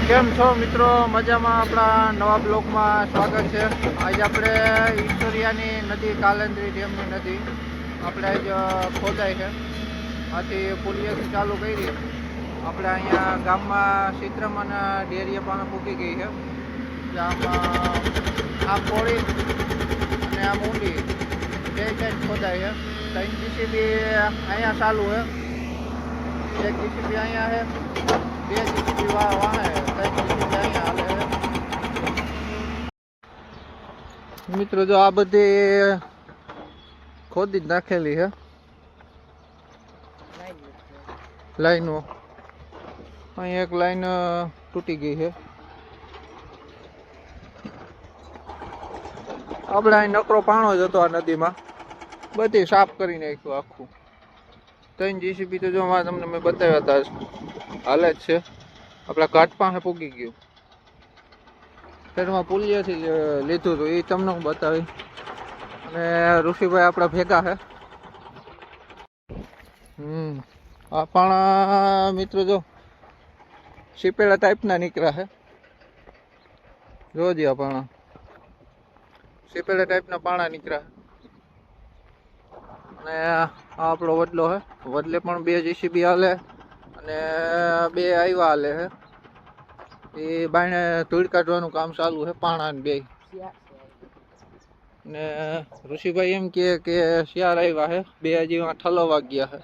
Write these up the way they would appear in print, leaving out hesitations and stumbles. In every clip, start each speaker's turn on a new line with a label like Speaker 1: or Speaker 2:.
Speaker 1: કેમ છો મિત્રો? મજામાં? આપણા નવા બ્લોગમાં સ્વાગત છે. આજે આપણે વિક્ટોરિયાની નદી, કાલંદરી ડેમની નદી આપણે આજ ખોદાય છે. આથી પુલિયાથી ચાલુ કરી આપણે અહીંયા ગામમાં સિત્રમાના ડેરીએ પણ મૂકી ગઈ છે. આમ પોળી અને આમ ઊંડી બે સાઈડ ખોદાય છે. 3 જીસીબી અહીંયા ચાલુ છે, 1 જીસીબી અહીંયા છે, 2 જીસીબી વાહે, 3 જીસીબી અહીંયા હાલે છે. મિત્રો જો આ બધી ખોદી જ નાખેલી છે લાઈનો. અહીં એક લાઈન તૂટી ગઈ છે. આપણે અહીં નકરો પાણો જ હતો આ નદીમાં, બધી સાફ કરી નાખ્યું આખું. 3 જીસીબી તો જો તમને મેં બતાવ્યા હતા હાલે જ છે. આપણા ઘાટ પાસે પૂગી ગયું. ફેરમાં પુલિયાથી લીધું હતું, એ તમને હું બતાવી. અને ઋષિભાઈ આપણા ભેગા છે. આ પાણા મિત્રો જો સીપેલા ટાઈપના નીકળ્યા છે. જોજે આ પાણા સીપેલા ટાઈપના પાણા નીકળ્યા. અને આ આપણો વડલો છે. વડલે પણ 2 જીસીબી હાલે અને 2 આવ્યા હાલે છે. એ બાયણે ધૂળ કાઢવાનું કામ ચાલુ છે, પાણા ને 2. ને ઋષિભાઈ એમ કે શિયાર આવ્યા છે, 2 હજી ઠલવવા ગયા છે.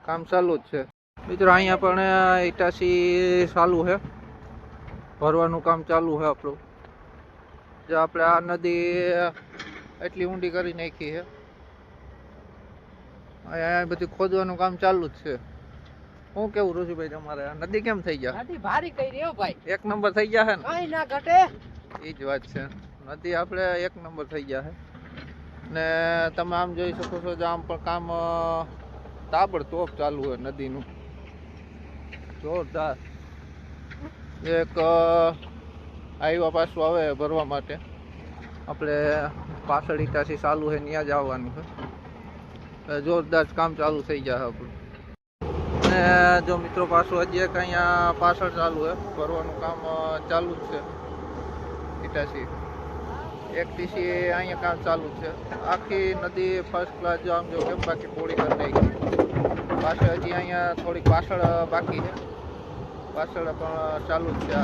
Speaker 1: કામ ચાલુ જ છે મિત્રો. અહીંયા પણ ઇટાસી ચાલુ છે, ભરવાનું કામ ચાલુ છે આપણું. જો આપણે આ નદી એટલી ઊંડી કરી નાખી છે. અહીંયા બધી ખોદવાનું કામ ચાલુ જ છે. શું કેવું ઋષિભાઈ તમારે? આ નદી કેમ થઈ ગયા?
Speaker 2: નદી ભારી કઈ રહ્યો ભાઈ,
Speaker 1: 1 નંબર થઈ ગયા છે ને?
Speaker 2: કઈ ના ઘટે.
Speaker 1: એ જ વાત છે, નદી આપણે 1 નંબર થઈ ગયા છે. ને તમે આમ જોઈ શકો છો, આમ પણ કામ તાબડતોબ ચાલુ છે નદીનું, જોરદાર. એક આવ્યા પાછું આવે ભરવા માટે. આપણે પાછળ ઇટાસી ચાલુ છે, ત્યાં જ આવવાનું છે. જોરદાર કામ ચાલુ થઈ જાય આપણું. અને જો મિત્રો પાછું હજી એક અહીંયા પાછળ ચાલુ છે, ભરવાનું કામ ચાલુ જ છે. ઇટાસી 1 ટીસી અહીંયા કામ ચાલુ છે. આખી નદી ફર્સ્ટ ક્લાસ જો આમ જો કેમ બાકી પોળી કરી નાખી. પાછળ હજી અહીંયા થોડીક પાછળ બાકી છે, પાછળ પણ ચાલુ જ છે.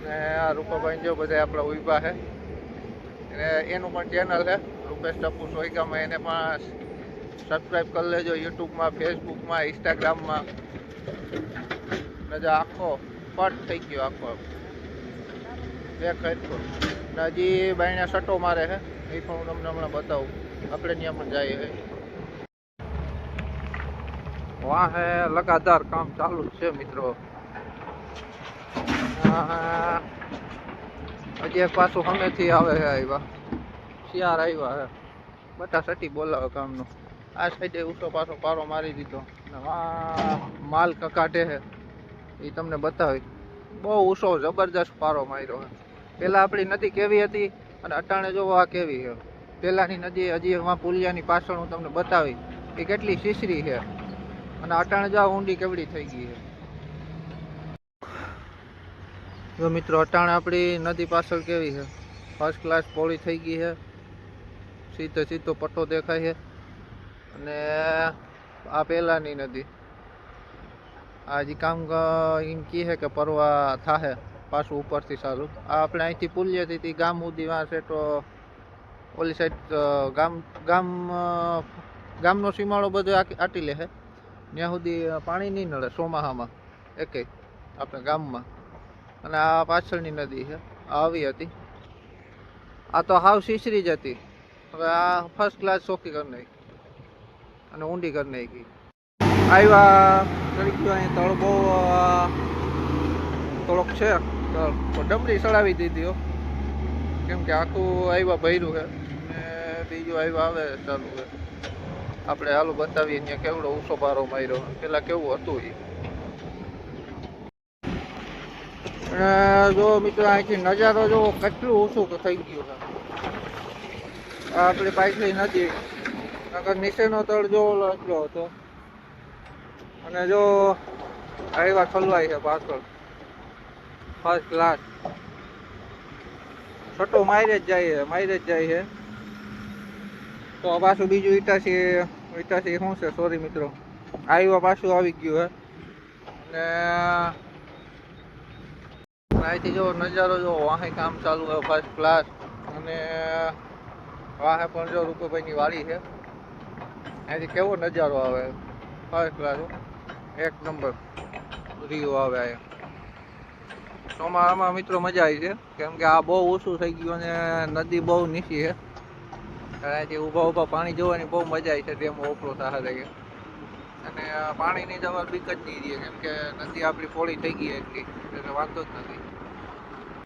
Speaker 1: ને આ રૂપાભાઈ જો બધા આપણા ઉભા છે. એનું પણ ચેનલ છે રૂપેશ ટપુ સોયગામાં, એને પણ સબસ્ક્રાઈબ કરી લેજો. યુટ્યુબમાં, ફેસબુકમાં, ઇન્સ્ટાગ્રામમાં. નજા આખો પટ થઈ ગયો આખો દેખાય. હજી બાયણા સટ્ટો મારે છે, એ પણ હું તમને હમણાં બતાવું. આપણે ત્યાં પણ જઈએ છે. વાહ હે લગાતાર કામ ચાલુ જ છે મિત્રો. હજી એક પાછું સામેથી આવે છે, આવ્યા શિયાર આવ્યા છે. બટા સટી બોલાવે કામનો. આ સાઈડે ઊંચો પાછો પારો મારી દીધો. માલ કકાટે છે, એ તમને બતાવી. બહુ ઊંચો જબરદસ્ત પારો માર્યો છે. પહેલાં આપણી નદી કેવી હતી અને અટાણે જોવો આ કેવી છે. પહેલાંની નદી હજી એમાં પુલિયાની પાછળ હું તમને બતાવી એ કેટલી શીશરી છે. અને અટાણે જો ઊંડી કેવડી થઈ ગઈ છે. જો મિત્રો અટાણે આપણી નદી પાછળ કેવી છે, ફર્સ્ટ ક્લાસ પોળી થઈ ગઈ છે. સીધો પટ્ટો દેખાય છે. અને આ પહેલાંની નદી. આ હજી કામ એમ કહે છે કે પરવા થાહે પાછું ઉપરથી સારું. આ આપણે અહીંથી પુલિયાથી ગામ સુધી છે તો ઓલી સાઈડ ગામનો સીમાડો બધો આટી લે છે. ત્યાં સુધી પાણી નહીં નડે ચોમાસામાં એકેય આપણે ગામમાં. અને આ પાછળની નદી છે, આવી હતી. આ તો હાવ શીશરી જ હતી. હવે આ ફર્સ્ટ ક્લાસ ચોખ્ખી કરી નાખી અને ઊંડી કરી નાખી. આવ્યા કરી ગયો. અહીં તળ બહુ થોડોક છે, ડમરી ચડાવી દીધી કેમ કે આખું આવ્યા ભર્યું છે. ને બીજું આવ્યા આવે ચાલુ છે. આપણે હાલો બતાવીએ ત્યાં કેવડો ઊંચો પારો માર્યો, પેલા કેવું હતું એ. અને જો મિત્રો અહીંથી નજારો જો કેટલું ઊંચું થઈ ગયું છે. આ આપણી પાછલી નદી, નગર નીચેનો તળ જો એટલો હતો. અને જો આવ્યા ખલવાય છે પાછળ ફર્સ્ટ ક્લાસ. છઠ્ઠો માઇરેજ જાય છે. તો પાછું બીજું ઈટાસી શું છે, સોરી મિત્રો, આવ્યા પાછું આવી ગયું છે. અને અહીંથી જો નજારો જો વાહે કામ ચાલુ છે ફર્સ્ટ ક્લાસ. અને વાહે પણ જો રૂપભાઈની વાડી છે. અહીંથી કેવો નજારો આવે ફર્સ્ટ ક્લાસ, એક નંબર વ્યૂ આવે અહીંયા. ચોમાસામાં મિત્રો મજા આવી છે, કેમ કે આ બહુ ઓછું થઈ ગયું અને નદી બહુ નીચી છે. અહીંથી ઊભા પાણી જોવાની બહુ મજા આવી છે. તેમ ઓપરો થશે કે અને પાણીની તો બીક જ નહીં રહે, કેમ કે નદી આપણી પોળી થઈ ગઈ એટલી એટલે વાંધો જ નથી.